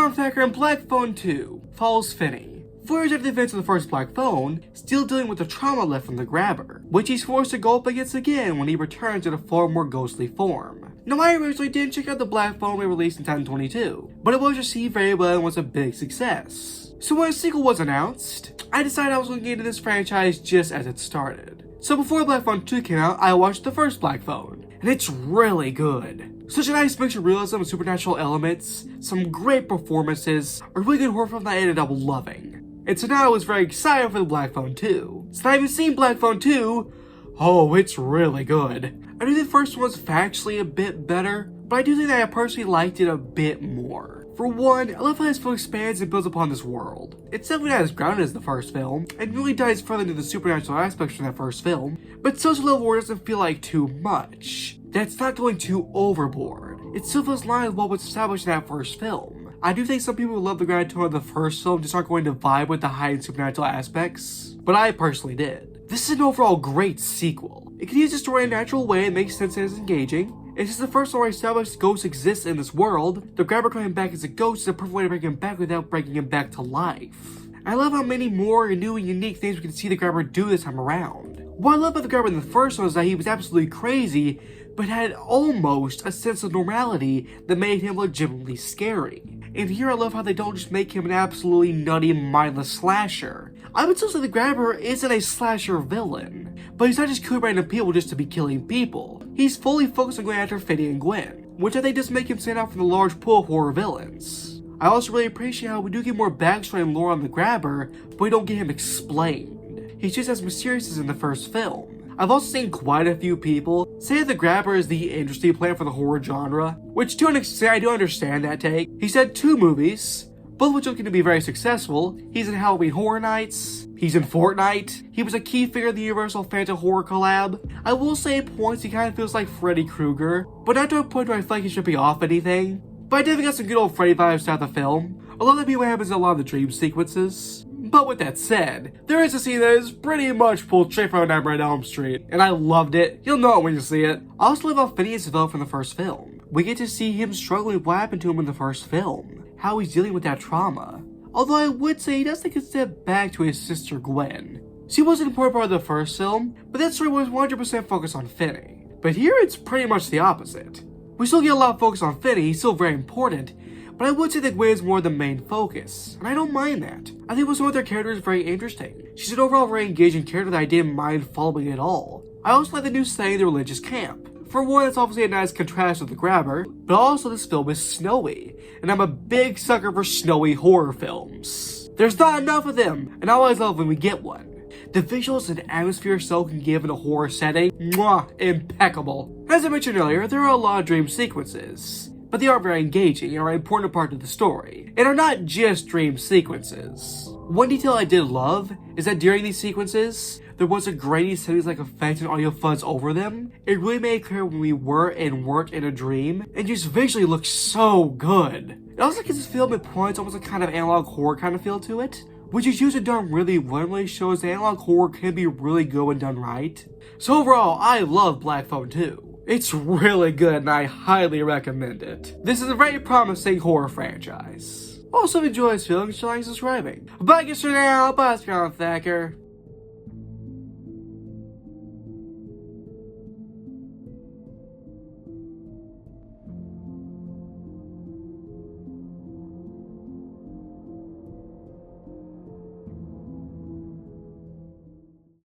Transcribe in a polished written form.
Background Thacker in Black Phone 2 follows Finney. 4 years after the events of the first Black Phone, still dealing with the trauma left from the grabber, which he's forced to go up against again when he returns in a far more ghostly form. Now, I originally didn't check out the Black Phone we released in 2022, but it was received very well and was a big success. So when a sequel was announced, I decided I was going to get into this franchise just as it started. So before Black Phone 2 came out, I watched the first Black Phone, and it's really good. Such a nice mix of realism and supernatural elements, some great performances, a really good horror film that I ended up loving. And so now I was very excited for the Black Phone 2. So now I've seen Black Phone 2, oh, it's really good. I knew the first one was factually a bit better, but I do think that I personally liked it a bit more. For one, I love how this film expands and builds upon this world. It's definitely not as grounded as the first film, and really dives further into the supernatural aspects from that first film, but still to a level where it doesn't feel like too much. That's not going too overboard. It still feels in line with what was established in that first film. I do think some people who love the grounded tone of the first film just aren't going to vibe with the heightened supernatural aspects, but I personally did. This is an overall great sequel. It continues the story in a natural way and makes sense and is engaging. It's just the first one where established ghosts exist in this world. The grabber coming back as a ghost is a perfect way to bring him back without bringing him back to life. I love how many more new and unique things we can see the grabber do this time around. What I love about the grabber in the first one is that he was absolutely crazy, but had almost a sense of normality that made him legitimately scary. And here I love how they don't just make him an absolutely nutty, mindless slasher. I would still say the grabber isn't a slasher villain, but he's not just killing random people just to be killing people. He's fully focused on going after Finney and Gwen, which I think does make him stand out from the large pool of horror villains. I also really appreciate how we do get more backstory and lore on the grabber, but we don't get him explained. He's just as mysterious as in the first film. I've also seen quite a few people say that the grabber is the interesting plan for the horror genre, which to an extent I do understand that take. He's had 2 movies, both of which are going to be very successful. He's in Halloween Horror Nights, he's in Fortnite, he was a key figure in the Universal Phantom Horror collab. I will say at points he kind of feels like Freddy Krueger, but not to a point where I feel like he should be off anything. But I definitely got some good old Freddy vibes throughout the film. A lot of that happens in a lot of the dream sequences. But with that said, there is a scene that is pretty much pulled straight from Nightmare on Elm Street, and I loved it. You'll know it when you see it. I also love how Finney is developed from the first film. We get to see him struggling with what happened to him in the first film, how he's dealing with that trauma. Although I would say he does take a step back to his sister Gwen. She was an important part of the first film, but that story was 100% focused on Finney. But here it's pretty much the opposite. We still get a lot of focus on Finney, he's still very important, but I would say that Gwen is more the main focus, and I don't mind that. I think some of their characters is very interesting. She's an overall very engaging character that I didn't mind following at all. I also like the new setting of the religious camp. For one, it's obviously a nice contrast with the grabber, but also this film is snowy, and I'm a big sucker for snowy horror films. There's not enough of them, and I always love when we get one. The visuals and atmosphere so can give in a horror setting, mwah, impeccable. As I mentioned earlier, there are a lot of dream sequences, but they are very engaging and are an important part of the story, and are not just dream sequences. One detail I did love is that during these sequences, there was a grainy settings like effects and audio fuzz over them. It really made it clear when we were and weren't in a dream, and just visually looked so good. It also gives this film at points almost a kind of analog horror kind of feel to it, which is usually done really well and really shows that analog horror can be really good when done right. So overall, I love Black Phone 2. It's really good and I highly recommend it. This is a very promising horror franchise. Also, if you enjoy this film, you should like subscribing. But I guess for now, bye, Thacker.